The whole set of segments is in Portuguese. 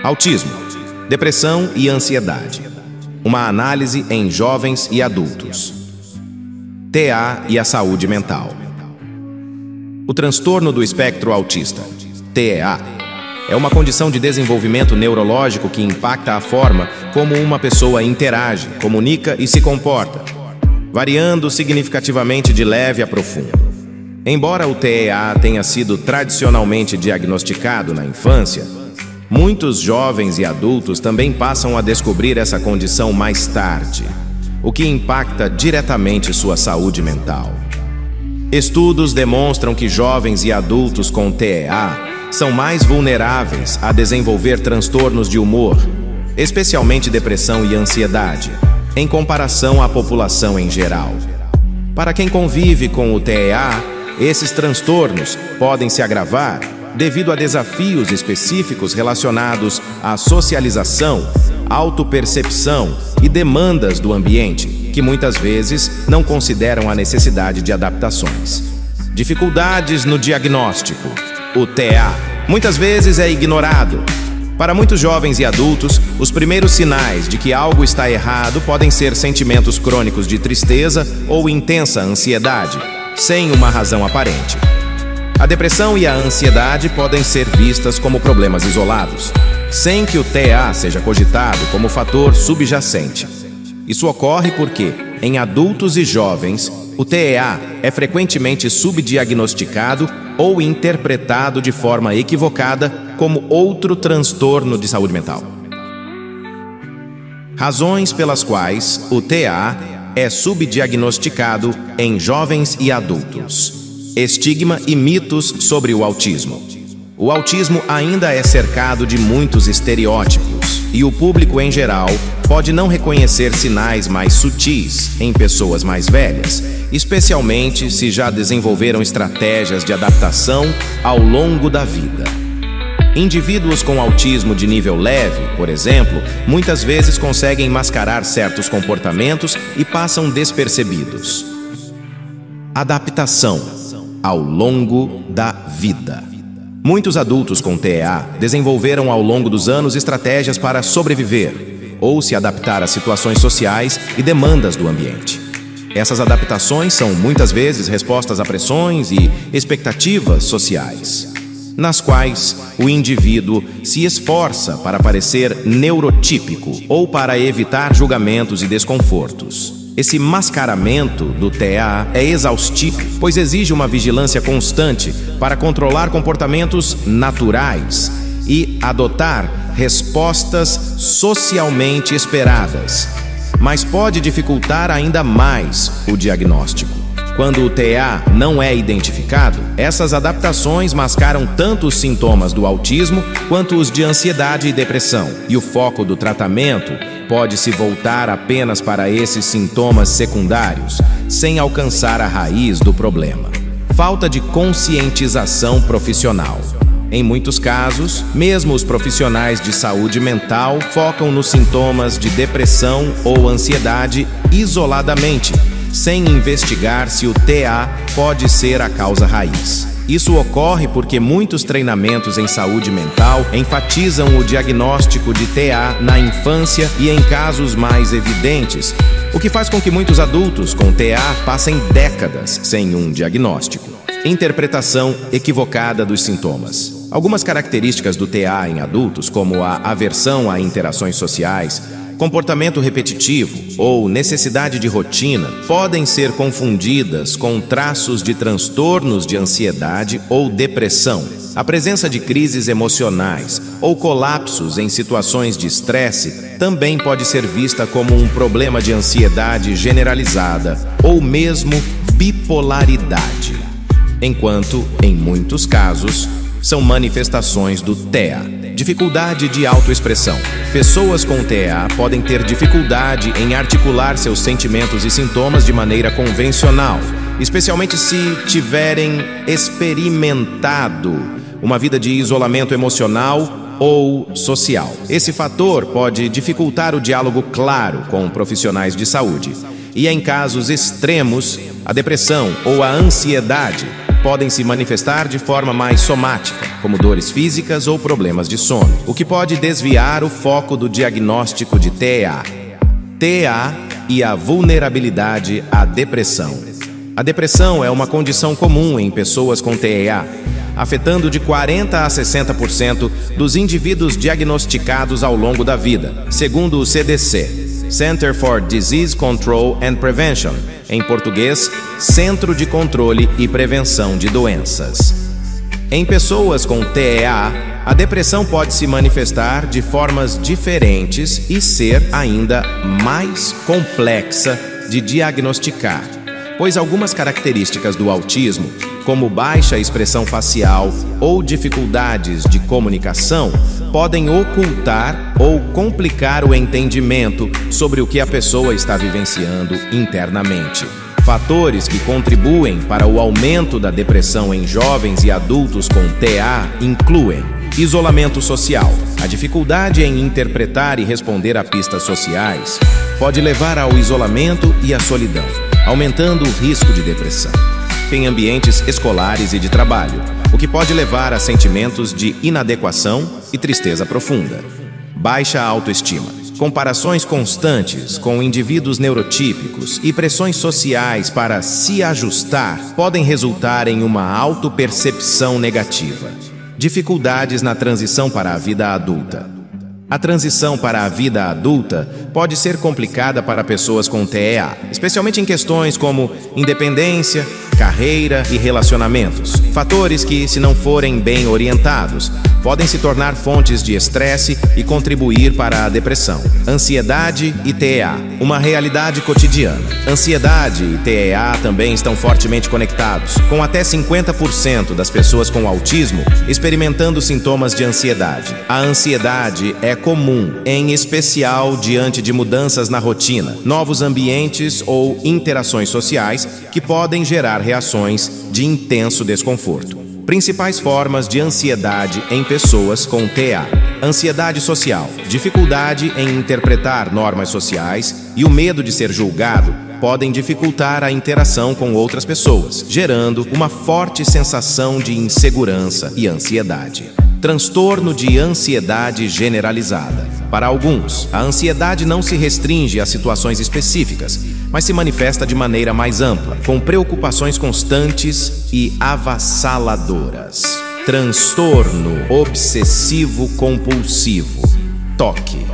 Autismo, depressão e ansiedade. Uma análise em jovens e adultos. TEA e a saúde mental. O transtorno do espectro autista, TEA, é uma condição de desenvolvimento neurológico que impacta a forma como uma pessoa interage, comunica e se comporta, variando significativamente de leve a profundo. Embora o TEA tenha sido tradicionalmente diagnosticado na infância, muitos jovens e adultos também passam a descobrir essa condição mais tarde, o que impacta diretamente sua saúde mental. Estudos demonstram que jovens e adultos com TEA são mais vulneráveis a desenvolver transtornos de humor, especialmente depressão e ansiedade, em comparação à população em geral. Para quem convive com o TEA, esses transtornos podem se agravar devido a desafios específicos relacionados à socialização, autopercepção e demandas do ambiente, que muitas vezes não consideram a necessidade de adaptações. Dificuldades no diagnóstico. O TEA muitas vezes é ignorado. Para muitos jovens e adultos, os primeiros sinais de que algo está errado podem ser sentimentos crônicos de tristeza ou intensa ansiedade, sem uma razão aparente. A depressão e a ansiedade podem ser vistas como problemas isolados, sem que o TEA seja cogitado como fator subjacente. Isso ocorre porque, em adultos e jovens, o TEA é frequentemente subdiagnosticado ou interpretado de forma equivocada como outro transtorno de saúde mental. Razões pelas quais o TEA é subdiagnosticado em jovens e adultos. Estigma e mitos sobre o autismo. O autismo ainda é cercado de muitos estereótipos e o público em geral pode não reconhecer sinais mais sutis em pessoas mais velhas, especialmente se já desenvolveram estratégias de adaptação ao longo da vida. Indivíduos com autismo de nível leve, por exemplo, muitas vezes conseguem mascarar certos comportamentos e passam despercebidos. Adaptação ao longo da vida. Muitos adultos com TEA desenvolveram ao longo dos anos estratégias para sobreviver ou se adaptar a situações sociais e demandas do ambiente. Essas adaptações são muitas vezes respostas a pressões e expectativas sociais, nas quais o indivíduo se esforça para parecer neurotípico ou para evitar julgamentos e desconfortos. Esse mascaramento do TEA é exaustivo, pois exige uma vigilância constante para controlar comportamentos naturais e adotar respostas socialmente esperadas, mas pode dificultar ainda mais o diagnóstico. Quando o TEA não é identificado, essas adaptações mascaram tanto os sintomas do autismo quanto os de ansiedade e depressão, e o foco do tratamento pode se voltar apenas para esses sintomas secundários, sem alcançar a raiz do problema. Falta de conscientização profissional. Em muitos casos, mesmo os profissionais de saúde mental focam nos sintomas de depressão ou ansiedade isoladamente, sem investigar se o TEA pode ser a causa raiz. Isso ocorre porque muitos treinamentos em saúde mental enfatizam o diagnóstico de TEA na infância e em casos mais evidentes, o que faz com que muitos adultos com TEA passem décadas sem um diagnóstico. Interpretação equivocada dos sintomas. Algumas características do TEA em adultos, como a aversão a interações sociais, comportamento repetitivo ou necessidade de rotina, podem ser confundidas com traços de transtornos de ansiedade ou depressão. A presença de crises emocionais ou colapsos em situações de estresse também pode ser vista como um problema de ansiedade generalizada ou mesmo bipolaridade, enquanto, em muitos casos, são manifestações do TEA. Dificuldade de autoexpressão. Pessoas com TEA podem ter dificuldade em articular seus sentimentos e sintomas de maneira convencional, especialmente se tiverem experimentado uma vida de isolamento emocional ou social. Esse fator pode dificultar o diálogo claro com profissionais de saúde. E em casos extremos, a depressão ou a ansiedade podem se manifestar de forma mais somática, como dores físicas ou problemas de sono, o que pode desviar o foco do diagnóstico de TEA. TEA e a vulnerabilidade à depressão. A depressão é uma condição comum em pessoas com TEA, afetando de 40% a 60% dos indivíduos diagnosticados ao longo da vida, segundo o CDC, Center for Disease Control and Prevention, em português, Centro de Controle e Prevenção de Doenças. Em pessoas com TEA, a depressão pode se manifestar de formas diferentes e ser ainda mais complexa de diagnosticar, pois algumas características do autismo, como baixa expressão facial ou dificuldades de comunicação, podem ocultar ou complicar o entendimento sobre o que a pessoa está vivenciando internamente. Fatores que contribuem para o aumento da depressão em jovens e adultos com TEA incluem isolamento social. A dificuldade em interpretar e responder a pistas sociais pode levar ao isolamento e à solidão, aumentando o risco de depressão. Em ambientes escolares e de trabalho, o que pode levar a sentimentos de inadequação e tristeza profunda. Baixa autoestima. Comparações constantes com indivíduos neurotípicos e pressões sociais para se ajustar podem resultar em uma autopercepção negativa. Dificuldades na transição para a vida adulta. A transição para a vida adulta pode ser complicada para pessoas com TEA, especialmente em questões como independência, carreira e relacionamentos. Fatores que, se não forem bem orientados, podem se tornar fontes de estresse e contribuir para a depressão. Ansiedade e TEA, uma realidade cotidiana. Ansiedade e TEA também estão fortemente conectados, com até 50% das pessoas com autismo experimentando sintomas de ansiedade. A ansiedade é comum, em especial diante de mudanças na rotina, novos ambientes ou interações sociais que podem gerar reações de intenso desconforto. Principais formas de ansiedade em pessoas com TEA. Ansiedade social, dificuldade em interpretar normas sociais e o medo de ser julgado podem dificultar a interação com outras pessoas, gerando uma forte sensação de insegurança e ansiedade. Transtorno de ansiedade generalizada. Para alguns, a ansiedade não se restringe a situações específicas, mas se manifesta de maneira mais ampla, com preocupações constantes e avassaladoras. Transtorno obsessivo-compulsivo, TOC.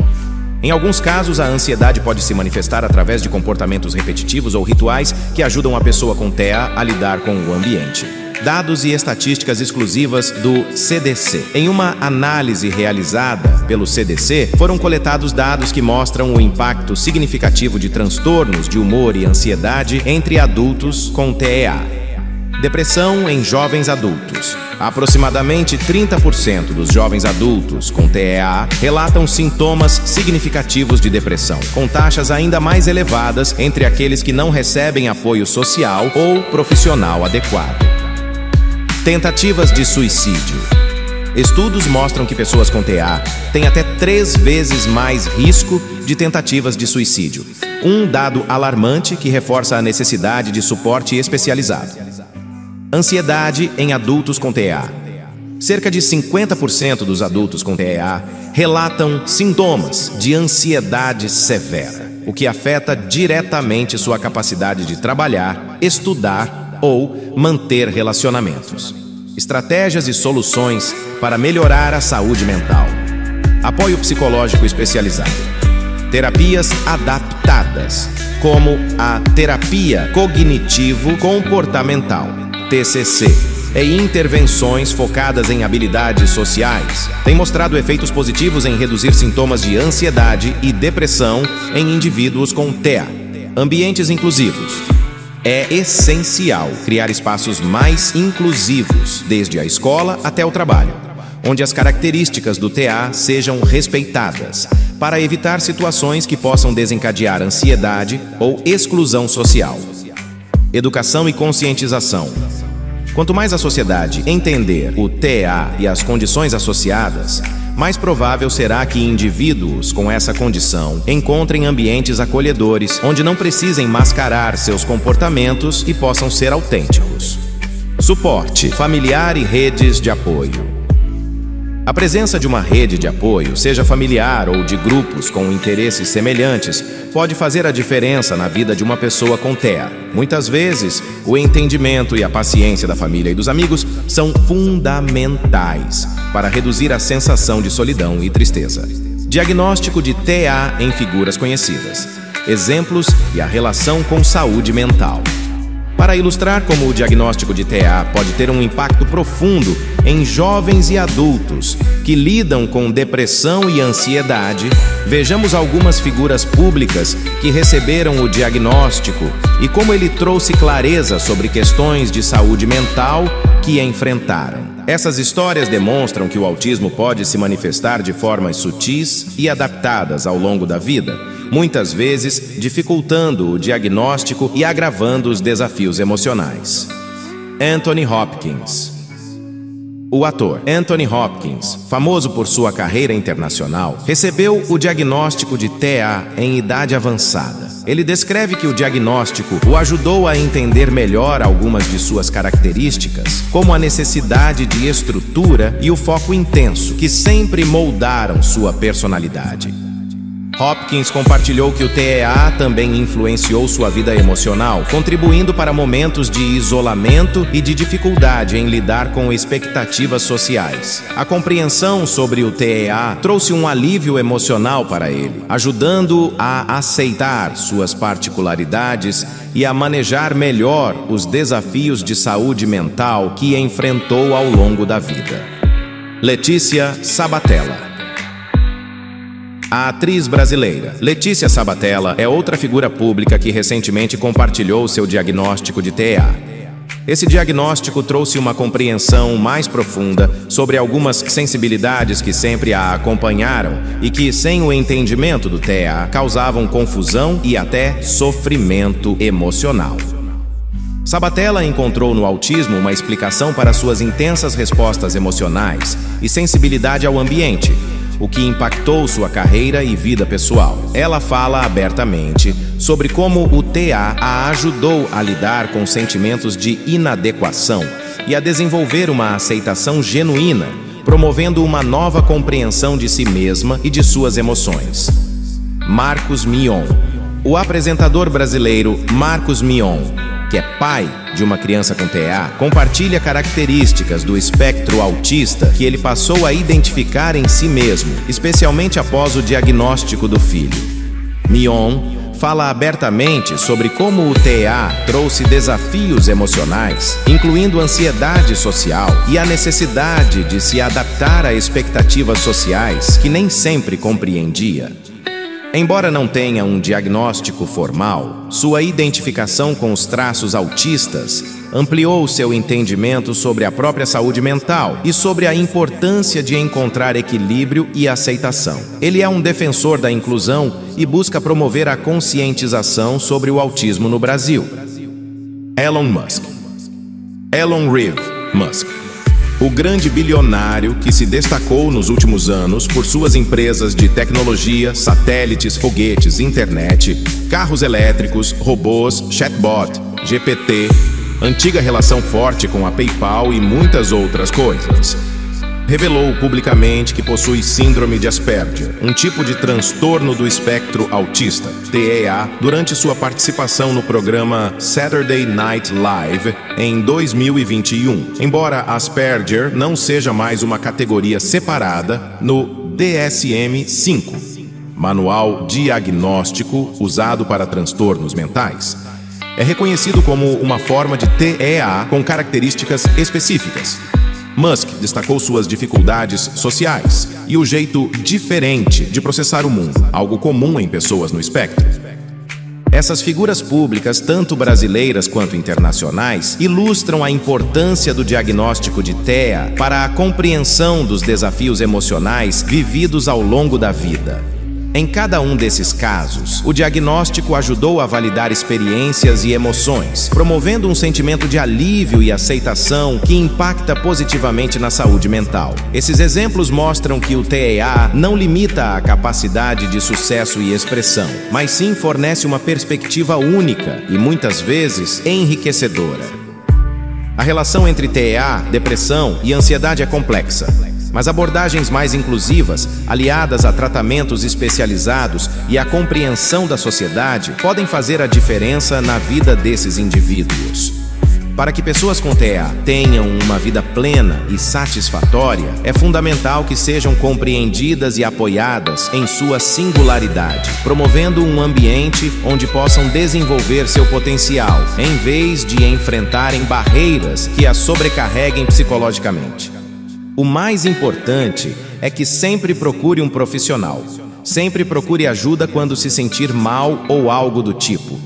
Em alguns casos, a ansiedade pode se manifestar através de comportamentos repetitivos ou rituais que ajudam a pessoa com TEA a lidar com o ambiente. Dados e estatísticas exclusivas do CDC. Em uma análise realizada pelo CDC, foram coletados dados que mostram o impacto significativo de transtornos de humor e ansiedade entre adultos com TEA. Depressão em jovens adultos. Aproximadamente 30% dos jovens adultos com TEA relatam sintomas significativos de depressão, com taxas ainda mais elevadas entre aqueles que não recebem apoio social ou profissional adequado. Tentativas de suicídio. Estudos mostram que pessoas com TEA têm até 3 vezes mais risco de tentativas de suicídio. Um dado alarmante que reforça a necessidade de suporte especializado. Ansiedade em adultos com TEA. Cerca de 50% dos adultos com TEA relatam sintomas de ansiedade severa, o que afeta diretamente sua capacidade de trabalhar, estudar ou manter relacionamentos. Estratégias e soluções para melhorar a saúde mental. Apoio psicológico especializado. Terapias adaptadas, como a terapia cognitivo-comportamental, TCC, e intervenções focadas em habilidades sociais, têm mostrado efeitos positivos em reduzir sintomas de ansiedade e depressão em indivíduos com TEA. Ambientes inclusivos. É essencial criar espaços mais inclusivos, desde a escola até o trabalho, onde as características do TEA sejam respeitadas, para evitar situações que possam desencadear ansiedade ou exclusão social. Educação e conscientização. Quanto mais a sociedade entender o TEA e as condições associadas, mais provável será que indivíduos com essa condição encontrem ambientes acolhedores, onde não precisem mascarar seus comportamentos e possam ser autênticos. Suporte familiar e redes de apoio. A presença de uma rede de apoio, seja familiar ou de grupos com interesses semelhantes, pode fazer a diferença na vida de uma pessoa com TEA. Muitas vezes, o entendimento e a paciência da família e dos amigos são fundamentais para reduzir a sensação de solidão e tristeza. Diagnóstico de TEA em figuras conhecidas. Exemplos e a relação com saúde mental. Para ilustrar como o diagnóstico de TEA pode ter um impacto profundo em jovens e adultos que lidam com depressão e ansiedade, vejamos algumas figuras públicas que receberam o diagnóstico e como ele trouxe clareza sobre questões de saúde mental que enfrentaram. Essas histórias demonstram que o autismo pode se manifestar de formas sutis e adaptadas ao longo da vida, muitas vezes dificultando o diagnóstico e agravando os desafios emocionais. Anthony Hopkins. O ator Anthony Hopkins, famoso por sua carreira internacional, recebeu o diagnóstico de TEA em idade avançada. Ele descreve que o diagnóstico o ajudou a entender melhor algumas de suas características, como a necessidade de estrutura e o foco intenso, que sempre moldaram sua personalidade. Hopkins compartilhou que o TEA também influenciou sua vida emocional, contribuindo para momentos de isolamento e de dificuldade em lidar com expectativas sociais. A compreensão sobre o TEA trouxe um alívio emocional para ele, ajudando-o a aceitar suas particularidades e a manejar melhor os desafios de saúde mental que enfrentou ao longo da vida. Letícia Sabatella. A atriz brasileira Letícia Sabatella é outra figura pública que recentemente compartilhou seu diagnóstico de TEA. Esse diagnóstico trouxe uma compreensão mais profunda sobre algumas sensibilidades que sempre a acompanharam e que, sem o entendimento do TEA, causavam confusão e até sofrimento emocional. Sabatella encontrou no autismo uma explicação para suas intensas respostas emocionais e sensibilidade ao ambiente, o que impactou sua carreira e vida pessoal. Ela fala abertamente sobre como o TEA a ajudou a lidar com sentimentos de inadequação e a desenvolver uma aceitação genuína, promovendo uma nova compreensão de si mesma e de suas emoções. Marcos Mion. O apresentador brasileiro Marcos Mion, que é pai de uma criança com TEA, compartilha características do espectro autista que ele passou a identificar em si mesmo, especialmente após o diagnóstico do filho. Mion fala abertamente sobre como o TEA trouxe desafios emocionais, incluindo ansiedade social e a necessidade de se adaptar a expectativas sociais que nem sempre compreendia. Embora não tenha um diagnóstico formal, sua identificação com os traços autistas ampliou seu entendimento sobre a própria saúde mental e sobre a importância de encontrar equilíbrio e aceitação. Ele é um defensor da inclusão e busca promover a conscientização sobre o autismo no Brasil. Elon Musk. Elon Reeve Musk. O grande bilionário que se destacou nos últimos anos por suas empresas de tecnologia, satélites, foguetes, internet, carros elétricos, robôs, chatbot, GPT, antiga relação forte com a PayPal e muitas outras coisas. Revelou publicamente que possui síndrome de Asperger, um tipo de transtorno do espectro autista, TEA, durante sua participação no programa Saturday Night Live em 2021. Embora Asperger não seja mais uma categoria separada no DSM-5, Manual Diagnóstico usado para transtornos mentais, é reconhecido como uma forma de TEA com características específicas. Musk destacou suas dificuldades sociais e o jeito diferente de processar o mundo, algo comum em pessoas no espectro. Essas figuras públicas, tanto brasileiras quanto internacionais, ilustram a importância do diagnóstico de TEA para a compreensão dos desafios emocionais vividos ao longo da vida. Em cada um desses casos, o diagnóstico ajudou a validar experiências e emoções, promovendo um sentimento de alívio e aceitação que impacta positivamente na saúde mental. Esses exemplos mostram que o TEA não limita a capacidade de sucesso e expressão, mas sim fornece uma perspectiva única e, muitas vezes, enriquecedora. A relação entre TEA, depressão e ansiedade é complexa, mas abordagens mais inclusivas, aliadas a tratamentos especializados e à compreensão da sociedade, podem fazer a diferença na vida desses indivíduos. Para que pessoas com TEA tenham uma vida plena e satisfatória, é fundamental que sejam compreendidas e apoiadas em sua singularidade, promovendo um ambiente onde possam desenvolver seu potencial, em vez de enfrentarem barreiras que as sobrecarreguem psicologicamente. O mais importante é que sempre procure um profissional. Sempre procure ajuda quando se sentir mal ou algo do tipo.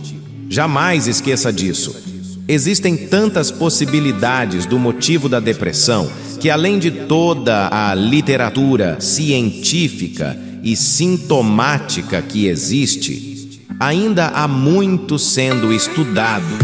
Jamais esqueça disso. Existem tantas possibilidades do motivo da depressão que, além de toda a literatura científica e sintomática que existe, ainda há muito sendo estudado